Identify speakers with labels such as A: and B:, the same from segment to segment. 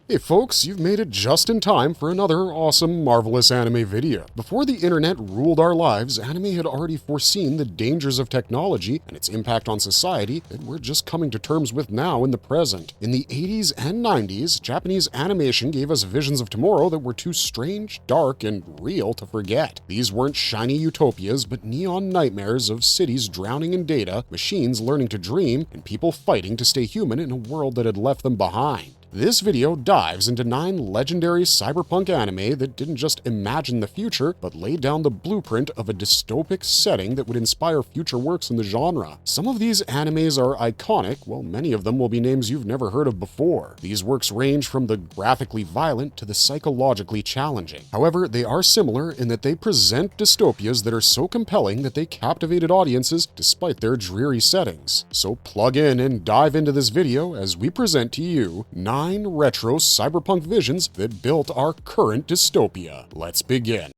A: Hey folks, you've made it just in time for another awesome, marvelous anime video. Before the internet ruled our lives, anime had already foreseen the dangers of technology and its impact on society that we're just coming to terms with now in the present. In the 80s and 90s, Japanese animation gave us visions of tomorrow that were too strange, dark, and real to forget. These weren't shiny utopias, but neon nightmares of cities drowning in data, machines learning to dream, and people fighting to stay human in a world that had left them behind. This video dives into 9 legendary cyberpunk anime that didn't just imagine the future, but laid down the blueprint of a dystopic setting that would inspire future works in the genre. Some of these animes are iconic, while many of them will be names you've never heard of before. These works range from the graphically violent to the psychologically challenging. However, they are similar in that they present dystopias that are so compelling that they captivated audiences despite their dreary settings. So plug in and dive into this video as we present to you 9 retro cyberpunk visions that built our current dystopia. Let's begin.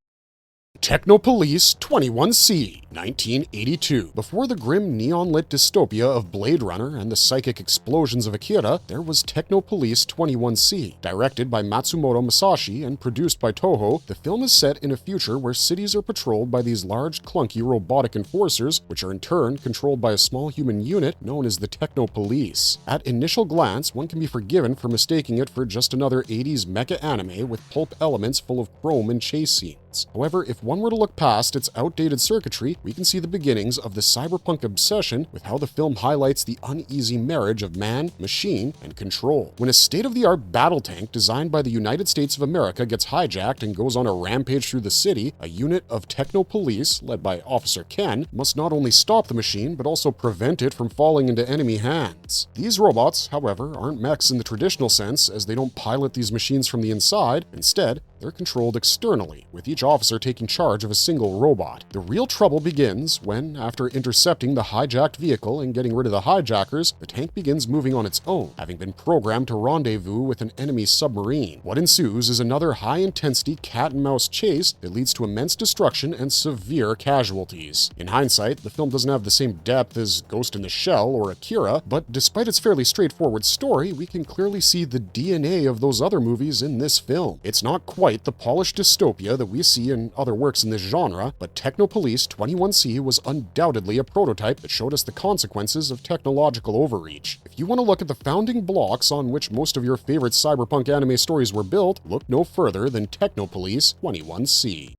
A: Techno Police 21C, 1982. Before the grim neon-lit dystopia of Blade Runner and the psychic explosions of Akira, there was Techno Police 21C. Directed by Matsumoto Masashi and produced by Toho, the film is set in a future where cities are patrolled by these large, clunky robotic enforcers, which are in turn controlled by a small human unit known as the Techno Police. At initial glance, one can be forgiven for mistaking it for just another 80s mecha anime with pulp elements full of chrome and chase scenes. However, if one were to look past its outdated circuitry, we can see the beginnings of the cyberpunk obsession with how the film highlights the uneasy marriage of man, machine, and control. When a state-of-the-art battle tank designed by the United States of America gets hijacked and goes on a rampage through the city, a unit of Techno Police, led by Officer Ken, must not only stop the machine, but also prevent it from falling into enemy hands. These robots, however, aren't mechs in the traditional sense, as they don't pilot these machines from the inside. Instead, they're controlled externally, with each officer taking charge of a single robot. The real trouble begins when, after intercepting the hijacked vehicle and getting rid of the hijackers, the tank begins moving on its own, having been programmed to rendezvous with an enemy submarine. What ensues is another high-intensity cat-and-mouse chase that leads to immense destruction and severe casualties. In hindsight, the film doesn't have the same depth as Ghost in the Shell or Akira, but despite its fairly straightforward story, we can clearly see the DNA of those other movies in this film. It's not quite the polished dystopia that we see in other works in this genre, but Techno Police 21C was undoubtedly a prototype that showed us the consequences of technological overreach. If you want to look at the founding blocks on which most of your favorite cyberpunk anime stories were built, look no further than Techno Police 21C.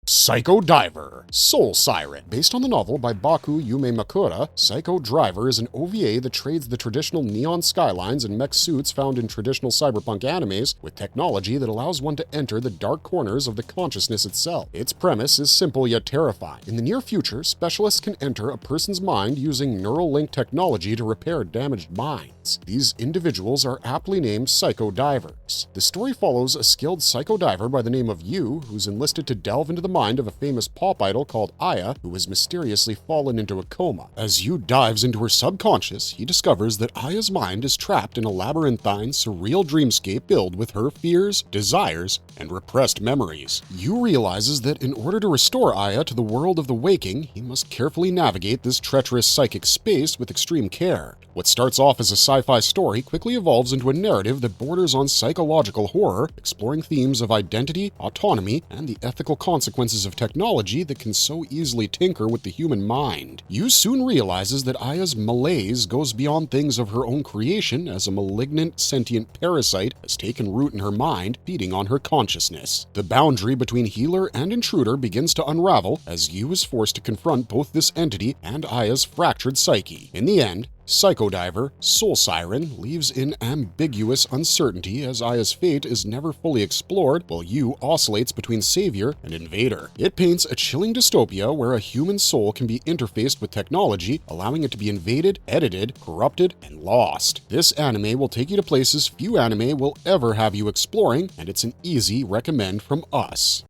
A: Psycho Diver, Soul Siren. Based on the novel by Baku Yume Makura, Psycho Driver is an OVA that trades the traditional neon skylines and mech suits found in traditional cyberpunk animes with technology that allows one to enter the dark corners of the consciousness itself. Its premise is simple yet terrifying. In the near future, specialists can enter a person's mind using neural link technology to repair damaged minds. These individuals are aptly named Psycho Divers. The story follows a skilled psycho diver by the name of Yu, who's enlisted to delve into the mind of a famous pop idol called Aya, who has mysteriously fallen into a coma. As Yu dives into her subconscious, he discovers that Aya's mind is trapped in a labyrinthine, surreal dreamscape filled with her fears, desires, and repressed memories. Yu realizes that in order to restore Aya to the world of the waking, he must carefully navigate this treacherous psychic space with extreme care. What starts off as a sci-fi story quickly evolves into a narrative that borders on psychological horror, exploring themes of identity, autonomy, and the ethical consequences of technology that can so easily tinker with the human mind. Yu soon realizes that Aya's malaise goes beyond things of her own creation, as a malignant, sentient parasite has taken root in her mind, feeding on her consciousness. The boundary between healer and intruder begins to unravel as Yu is forced to confront both this entity and Aya's fractured psyche. In the end, Psycho Diver, Soul Siren, leaves in ambiguous uncertainty as Aya's fate is never fully explored, while Yu oscillates between savior and invader. It paints a chilling dystopia where a human soul can be interfaced with technology, allowing it to be invaded, edited, corrupted, and lost. This anime will take you to places few anime will ever have you exploring, and it's an easy recommend from us.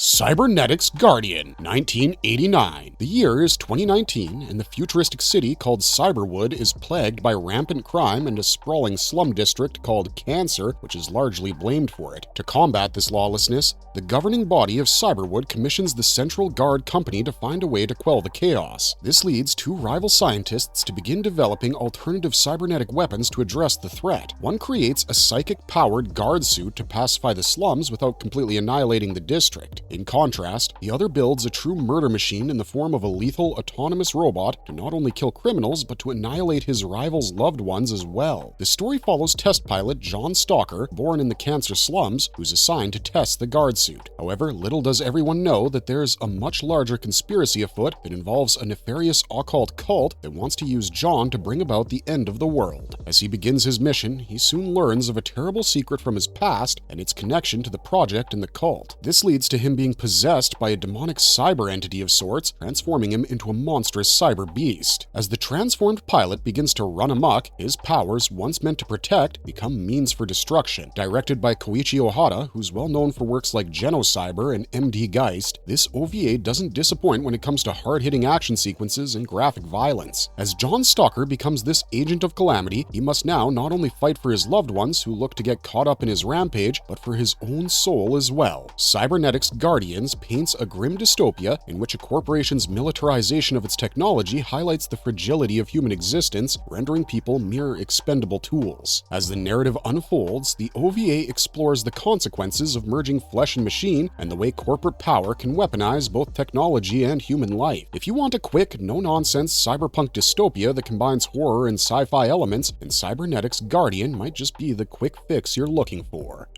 A: Cybernetics Guardian, 1989. The year is 2019, and the futuristic city called Cyberwood is plagued by rampant crime and a sprawling slum district called Cancer, which is largely blamed for it. To combat this lawlessness, the governing body of Cyberwood commissions the Central Guard Company to find a way to quell the chaos. This leads two rival scientists to begin developing alternative cybernetic weapons to address the threat. One creates a psychic-powered guard suit to pacify the slums without completely annihilating the district. In contrast, the other builds a true murder machine in the form of a lethal autonomous robot to not only kill criminals, but to annihilate his rival's loved ones as well. The story follows test pilot John Stalker, born in the Cancer slums, who's assigned to test the guard suit. However, little does everyone know that there's a much larger conspiracy afoot that involves a nefarious occult cult that wants to use John to bring about the end of the world. As he begins his mission, he soon learns of a terrible secret from his past and its connection to the project and the cult. This leads to him being possessed by a demonic cyber entity of sorts, transforming him into a monstrous cyber beast. As the transformed pilot begins to run amok, his powers, once meant to protect, become means for destruction. Directed by Koichi Ohata, who's well known for works like Genocyber and MD Geist, this OVA doesn't disappoint when it comes to hard-hitting action sequences and graphic violence. As John Stalker becomes this agent of calamity, he must now not only fight for his loved ones who look to get caught up in his rampage, but for his own soul as well. Cybernetics Guardians paints a grim dystopia in which a corporation's militarization of its technology highlights the fragility of human existence, rendering people mere expendable tools. As the narrative unfolds, the OVA explores the consequences of merging flesh and machine and the way corporate power can weaponize both technology and human life. If you want a quick, no-nonsense cyberpunk dystopia that combines horror and sci-fi elements, then Cybernetics Guardian might just be the quick fix you're looking for.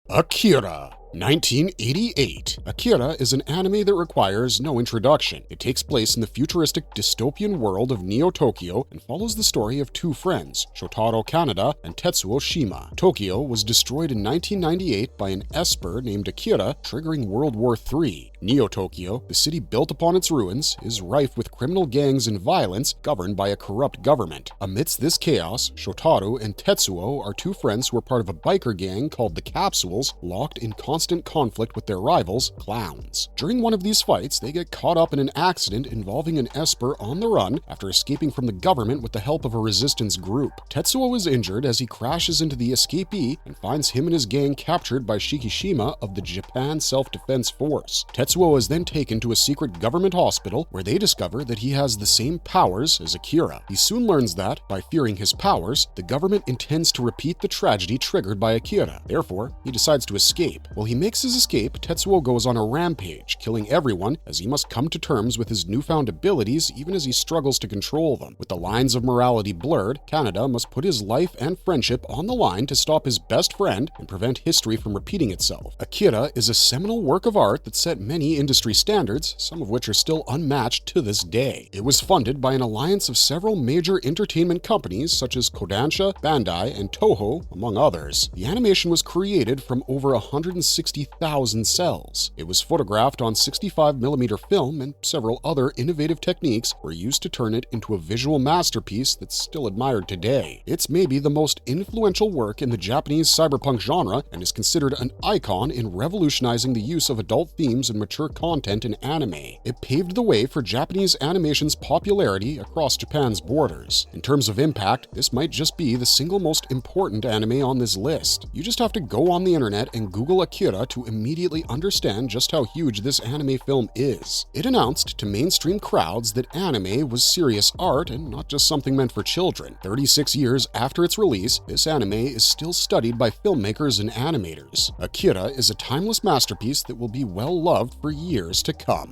A: Akira, 1988. Akira is an anime that requires no introduction. It takes place in the futuristic dystopian world of Neo-Tokyo and follows the story of two friends, Shotaro Kaneda and Tetsuo Shima. Tokyo was destroyed in 1998 by an Esper named Akira, triggering World War III. Neo-Tokyo, the city built upon its ruins, is rife with criminal gangs and violence governed by a corrupt government. Amidst this chaos, Shotaro and Tetsuo are two friends who are part of a biker gang called the Capsules, locked in constant conflict with their rivals, clowns. During one of these fights, they get caught up in an accident involving an Esper on the run after escaping from the government with the help of a resistance group. Tetsuo is injured as he crashes into the escapee and finds him and his gang captured by Shikishima of the Japan Self-Defense Force. Tetsuo is then taken to a secret government hospital where they discover that he has the same powers as Akira. He soon learns that, by fearing his powers, the government intends to repeat the tragedy triggered by Akira. Therefore, he decides to escape. While he makes his escape, Tetsuo goes on a rampage, killing everyone as he must come to terms with his newfound abilities even as he struggles to control them. With the lines of morality blurred, Kaneda must put his life and friendship on the line to stop his best friend and prevent history from repeating itself. Akira is a seminal work of art that set many industry standards, some of which are still unmatched to this day. It was funded by an alliance of several major entertainment companies such as Kodansha, Bandai, and Toho, among others. The animation was created from over 160,000 cells. It was photographed on 65mm film, and several other innovative techniques were used to turn it into a visual masterpiece that's still admired today. It's maybe the most influential work in the Japanese cyberpunk genre and is considered an icon in revolutionizing the use of adult themes and mature content in anime. It paved the way for Japanese animation's popularity across Japan's borders. In terms of impact, this might just be the single most important anime on this list. You just have to go on the internet and Google Akira to immediately understand just how huge this anime film is. It announced to mainstream crowds that anime was serious art and not just something meant for children. 36 years after its release, this anime is still studied by filmmakers and animators. Akira is a timeless masterpiece that will be well loved for years to come.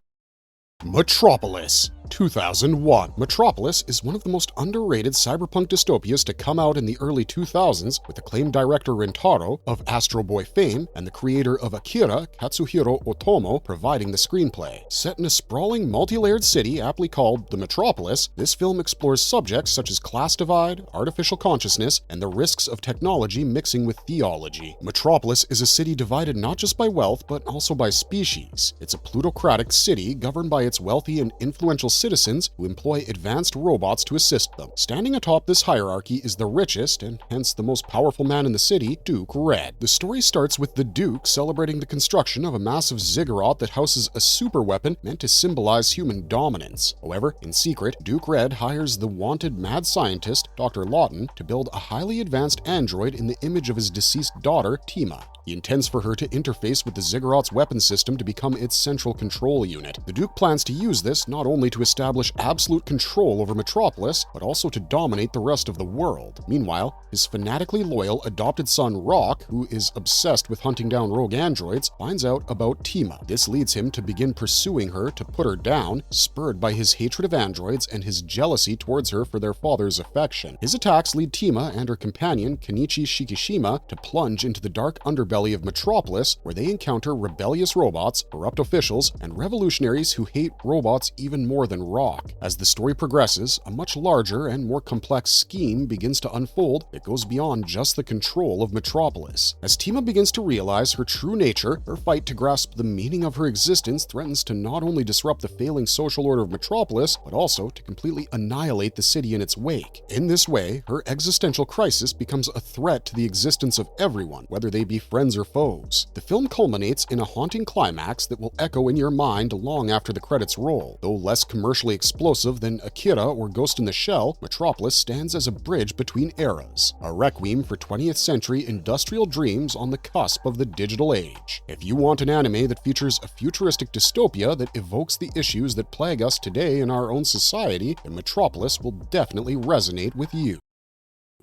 A: Metropolis, 2001. Metropolis is one of the most underrated cyberpunk dystopias to come out in the early 2000s, with acclaimed director Rentaro of Astro Boy fame and the creator of Akira, Katsuhiro Otomo, providing the screenplay. Set in a sprawling, multi-layered city aptly called the Metropolis, this film explores subjects such as class divide, artificial consciousness, and the risks of technology mixing with theology. Metropolis is a city divided not just by wealth, but also by species. It's a plutocratic city governed by its wealthy and influential citizens who employ advanced robots to assist them. Standing atop this hierarchy is the richest, and hence the most powerful man in the city, Duke Red. The story starts with the Duke celebrating the construction of a massive ziggurat that houses a super weapon meant to symbolize human dominance. However, in secret, Duke Red hires the wanted mad scientist, Dr. Lawton, to build a highly advanced android in the image of his deceased daughter, Tima. He intends for her to interface with the ziggurat's weapon system to become its central control unit. The Duke plans to use this not only to establish absolute control over Metropolis, but also to dominate the rest of the world. Meanwhile, his fanatically loyal adopted son Rock, who is obsessed with hunting down rogue androids, finds out about Tima. This leads him to begin pursuing her to put her down, spurred by his hatred of androids and his jealousy towards her for their father's affection. His attacks lead Tima and her companion, Kenichi Shikishima, to plunge into the dark underbelly of Metropolis, where they encounter rebellious robots, corrupt officials, and revolutionaries who hate robots even more than Rock. As the story progresses, a much larger and more complex scheme begins to unfold that goes beyond just the control of Metropolis. As Tima begins to realize her true nature, her fight to grasp the meaning of her existence threatens to not only disrupt the failing social order of Metropolis, but also to completely annihilate the city in its wake. In this way, her existential crisis becomes a threat to the existence of everyone, whether they be friends or foes. The film culminates in a haunting climax that will echo in your mind long after the credits roll. Though less commercially explosive than Akira or Ghost in the Shell, Metropolis stands as a bridge between eras, a requiem for 20th century industrial dreams on the cusp of the digital age. If you want an anime that features a futuristic dystopia that evokes the issues that plague us today in our own society, then Metropolis will definitely resonate with you.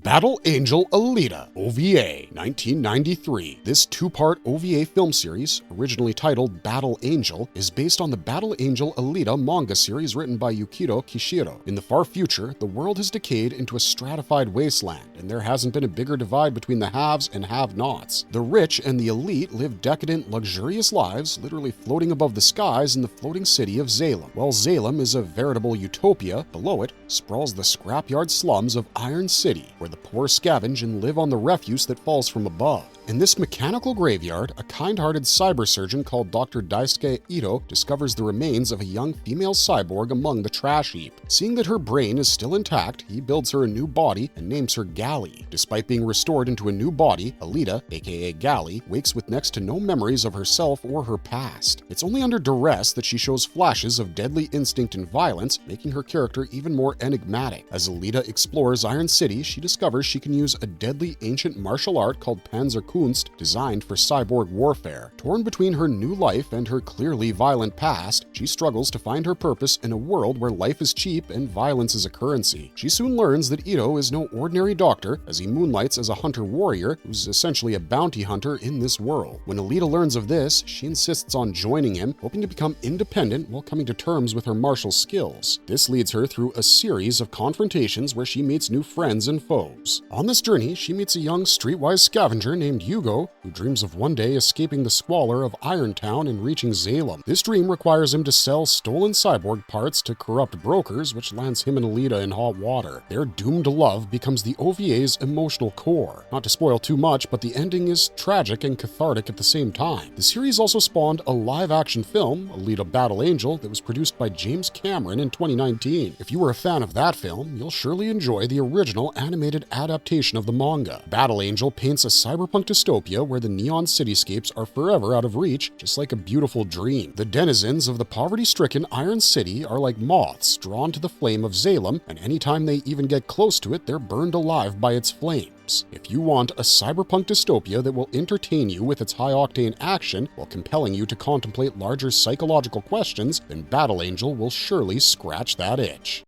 A: Battle Angel Alita, OVA, 1993. This two-part OVA film series, originally titled Battle Angel, is based on the Battle Angel Alita manga series written by Yukito Kishiro. In the far future, the world has decayed into a stratified wasteland, and there hasn't been a bigger divide between the haves and have-nots. The rich and the elite live decadent, luxurious lives, literally floating above the skies in the floating city of Salem. While Salem is a veritable utopia, below it sprawls the scrapyard slums of Iron City, where the poor scavenge and live on the refuse that falls from above. In this mechanical graveyard, a kind-hearted cyber surgeon called Dr. Daisuke Ito discovers the remains of a young female cyborg among the trash heap. Seeing that her brain is still intact, he builds her a new body and names her Gally. Despite being restored into a new body, Alita, aka Gally, wakes with next to no memories of herself or her past. It's only under duress that she shows flashes of deadly instinct and violence, making her character even more enigmatic. As Alita explores Iron City, she discovers she can use a deadly ancient martial art called Panzerkunst, designed for cyborg warfare. Torn between her new life and her clearly violent past, she struggles to find her purpose in a world where life is cheap and violence is a currency. She soon learns that Ito is no ordinary doctor, as he moonlights as a hunter-warrior who's essentially a bounty hunter in this world. When Alita learns of this, she insists on joining him, hoping to become independent while coming to terms with her martial skills. This leads her through a series of confrontations where she meets new friends and foes. On this journey, she meets a young streetwise scavenger named Hugo, who dreams of one day escaping the squalor of Irontown and reaching Salem. This dream requires him to sell stolen cyborg parts to corrupt brokers, which lands him and Alita in hot water. Their doomed love becomes the OVA's emotional core. Not to spoil too much, but the ending is tragic and cathartic at the same time. The series also spawned a live-action film, Alita Battle Angel, that was produced by James Cameron in 2019. If you were a fan of that film, you'll surely enjoy the original animated adaptation of the manga. Battle Angel paints a cyberpunk dystopia where the neon cityscapes are forever out of reach, just like a beautiful dream. The denizens of the poverty-stricken Iron City are like moths drawn to the flame of Salem, and anytime they even get close to it, they're burned alive by its flames. If you want a cyberpunk dystopia that will entertain you with its high-octane action while compelling you to contemplate larger psychological questions, then Battle Angel will surely scratch that itch.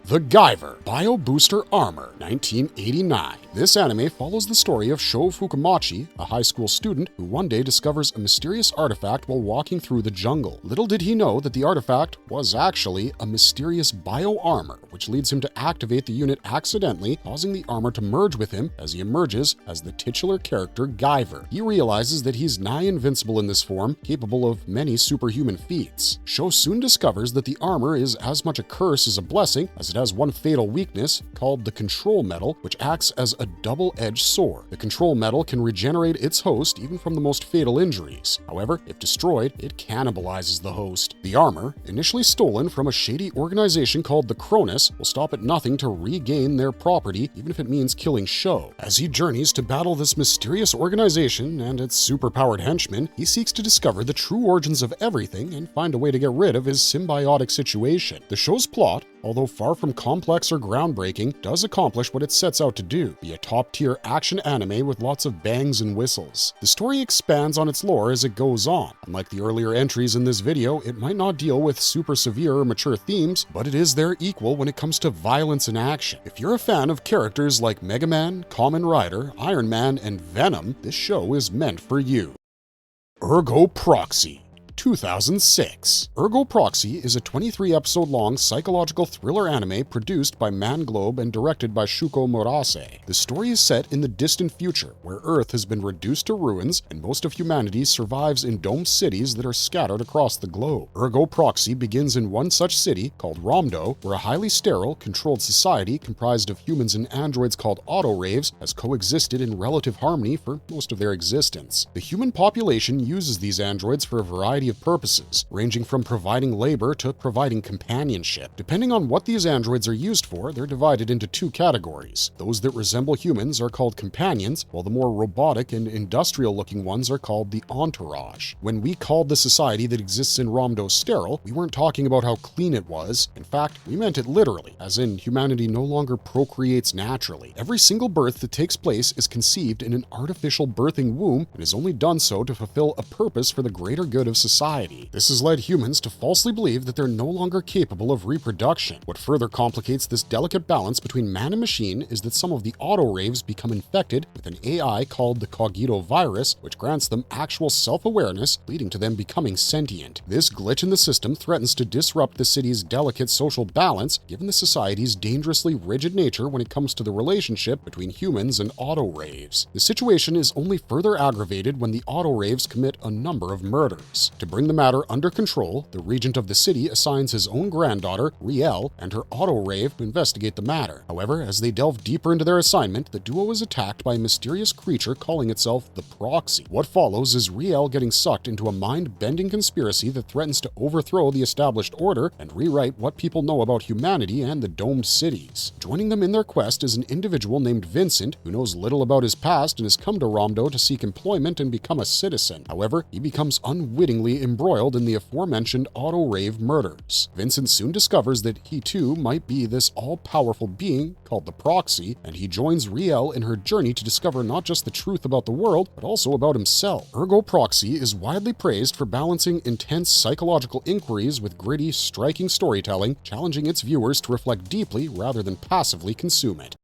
A: The Guyver, Bio Booster Armor, 1989. This anime follows the story of Sho Fukumachi, a high school student who one day discovers a mysterious artifact while walking through the jungle. Little did he know that the artifact was actually a mysterious bio-armor, which leads him to activate the unit accidentally, causing the armor to merge with him as he emerges as the titular character Guyver. He realizes that he's nigh invincible in this form, capable of many superhuman feats. Sho soon discovers that the armor is as much a curse as a blessing, as it has one fatal weakness called the control metal, which acts as a double-edged sword. The control metal can regenerate its host even from the most fatal injuries. However, if destroyed, it cannibalizes the host. The armor, initially stolen from a shady organization called the Cronus, will stop at nothing to regain their property, even if it means killing Sho. As he journeys to battle this mysterious organization and its superpowered henchmen, he seeks to discover the true origins of everything and find a way to get rid of his symbiotic situation. The show's plot, although far from complex or groundbreaking, does accomplish what it sets out to do, be a top-tier action anime with lots of bangs and whistles. The story expands on its lore as it goes on. Unlike the earlier entries in this video, it might not deal with super severe or mature themes, but it is their equal when it comes to violence and action. If you're a fan of characters like Mega Man, Kamen Rider, Iron Man, and Venom, this show is meant for you. Ergo Proxy, 2006. Ergo Proxy is a 23-episode-long psychological thriller anime produced by Manglobe and directed by Shuko Murase. The story is set in the distant future, where Earth has been reduced to ruins and most of humanity survives in domed cities that are scattered across the globe. Ergo Proxy begins in one such city, called Romdo, where a highly sterile, controlled society comprised of humans and androids called Autoraves has coexisted in relative harmony for most of their existence. The human population uses these androids for a variety of purposes, ranging from providing labor to providing companionship. Depending on what these androids are used for, they're divided into two categories. Those that resemble humans are called companions, while the more robotic and industrial-looking ones are called the entourage. When we called the society that exists in Romdo sterile, we weren't talking about how clean it was. In fact, we meant it literally, as in humanity no longer procreates naturally. Every single birth that takes place is conceived in an artificial birthing womb and is only done so to fulfill a purpose for the greater good of society. This has led humans to falsely believe that they're no longer capable of reproduction. What further complicates this delicate balance between man and machine is that some of the Autoraves become infected with an AI called the Cogito virus, which grants them actual self-awareness, leading to them becoming sentient. This glitch in the system threatens to disrupt the city's delicate social balance, given the society's dangerously rigid nature when it comes to the relationship between humans and Autoraves. The situation is only further aggravated when the Autoraves commit a number of murders. To bring the matter under control, the regent of the city assigns his own granddaughter, Riel, and her Autorave to investigate the matter. However, as they delve deeper into their assignment, the duo is attacked by a mysterious creature calling itself the Proxy. What follows is Riel getting sucked into a mind-bending conspiracy that threatens to overthrow the established order and rewrite what people know about humanity and the domed cities. Joining them in their quest is an individual named Vincent, who knows little about his past and has come to Romdo to seek employment and become a citizen. However, he becomes unwittingly embroiled in the aforementioned Autorave murders. Vincent soon discovers that he too might be this all-powerful being called the Proxy, and he joins Riel in her journey to discover not just the truth about the world, but also about himself. Ergo Proxy is widely praised for balancing intense psychological inquiries with gritty, striking storytelling, challenging its viewers to reflect deeply rather than passively consume it.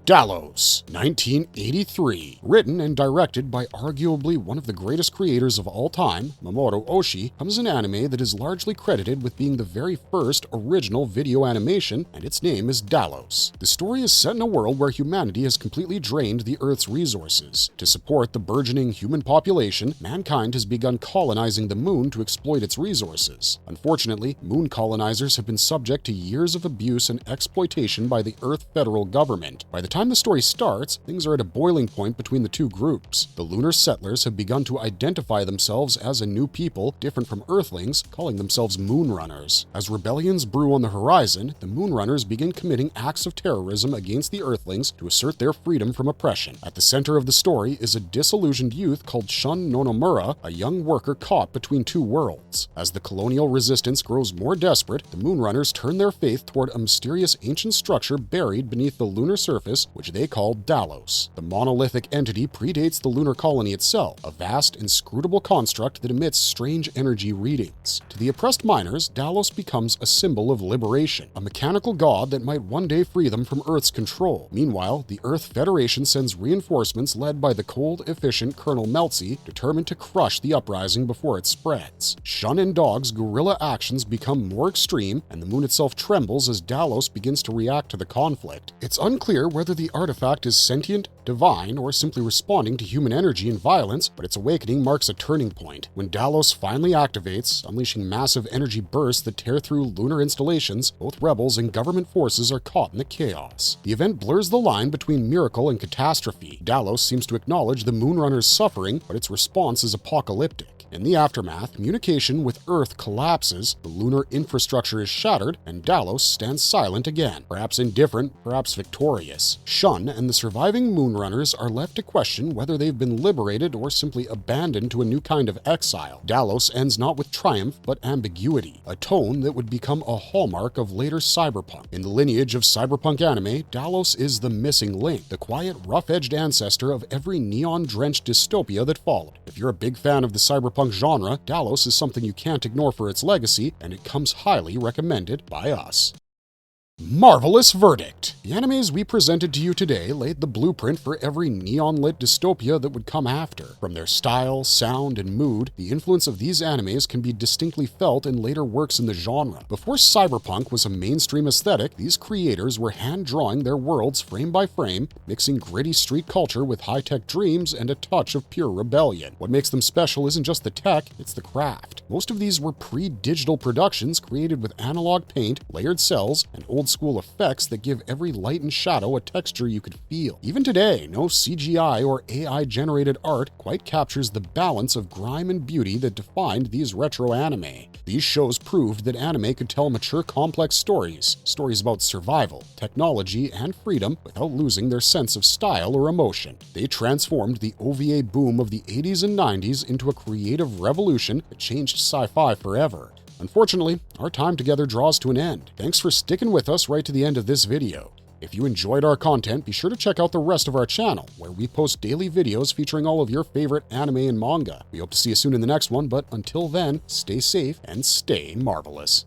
A: Dallos, 1983. Written and directed by arguably one of the greatest creators of all time, Mamoru Oshii, comes an anime that is largely credited with being the very first original video animation, and its name is Dallos. The story is set in a world where humanity has completely drained the Earth's resources. To support the burgeoning human population, mankind has begun colonizing the moon to exploit its resources. Unfortunately, moon colonizers have been subject to years of abuse and exploitation by the Earth federal government. By the time the story starts, things are at a boiling point between the two groups. The lunar settlers have begun to identify themselves as a new people, different from Earthlings, calling themselves Moonrunners. As rebellions brew on the horizon, the Moonrunners begin committing acts of terrorism against the Earthlings to assert their freedom from oppression. At the center of the story is a disillusioned youth called Shun Nonomura, a young worker caught between two worlds. As the colonial resistance grows more desperate, the Moonrunners turn their faith toward a mysterious ancient structure buried beneath the lunar surface, which they call Dallos. The monolithic entity predates the lunar colony itself, a vast, inscrutable construct that emits strange energy readings. To the oppressed miners, Dallos becomes a symbol of liberation, a mechanical god that might one day free them from Earth's control. Meanwhile, the Earth Federation sends reinforcements led by the cold, efficient Colonel Melzi, determined to crush the uprising before it spreads. Shun and Dog's guerrilla actions become more extreme, and the moon itself trembles as Dallos begins to react to the conflict. It's unclear whether the artifact is sentient, divine, or simply responding to human energy and violence, but its awakening marks a turning point. When Dallos finally activates, unleashing massive energy bursts that tear through lunar installations, both rebels and government forces are caught in the chaos. The event blurs the line between miracle and catastrophe. Dallos seems to acknowledge the Moonrunner's suffering, but its response is apocalyptic. In the aftermath, communication with Earth collapses, the lunar infrastructure is shattered, and Dallos stands silent again, perhaps indifferent, perhaps victorious. Shun and the surviving Moonrunners are left to question whether they've been liberated or simply abandoned to a new kind of exile. Dallos ends not with triumph, but ambiguity, a tone that would become a hallmark of later cyberpunk. In the lineage of cyberpunk anime, Dallos is the missing link, the quiet, rough-edged ancestor of every neon-drenched dystopia that followed. If you're a big fan of the cyberpunk genre, Dallos is something you can't ignore for its legacy, and it comes highly recommended by us. Marvelous verdict! The animes we presented to you today laid the blueprint for every neon-lit dystopia that would come after. From their style, sound, and mood, the influence of these animes can be distinctly felt in later works in the genre. Before cyberpunk was a mainstream aesthetic, these creators were hand-drawing their worlds frame by frame, mixing gritty street culture with high-tech dreams and a touch of pure rebellion. What makes them special isn't just the tech, it's the craft. Most of these were pre-digital productions created with analog paint, layered cells, and old-school effects that give every light and shadow a texture you could feel. Even today, no CGI or AI-generated art quite captures the balance of grime and beauty that defined these retro anime. These shows proved that anime could tell mature, complex stories about survival, technology, and freedom without losing their sense of style or emotion. They transformed the OVA boom of the 80s and 90s into a creative revolution that changed sci-fi forever. Unfortunately, our time together draws to an end. Thanks for sticking with us right to the end of this video. If you enjoyed our content, be sure to check out the rest of our channel, where we post daily videos featuring all of your favorite anime and manga. We hope to see you soon in the next one, but until then, stay safe and stay marvelous.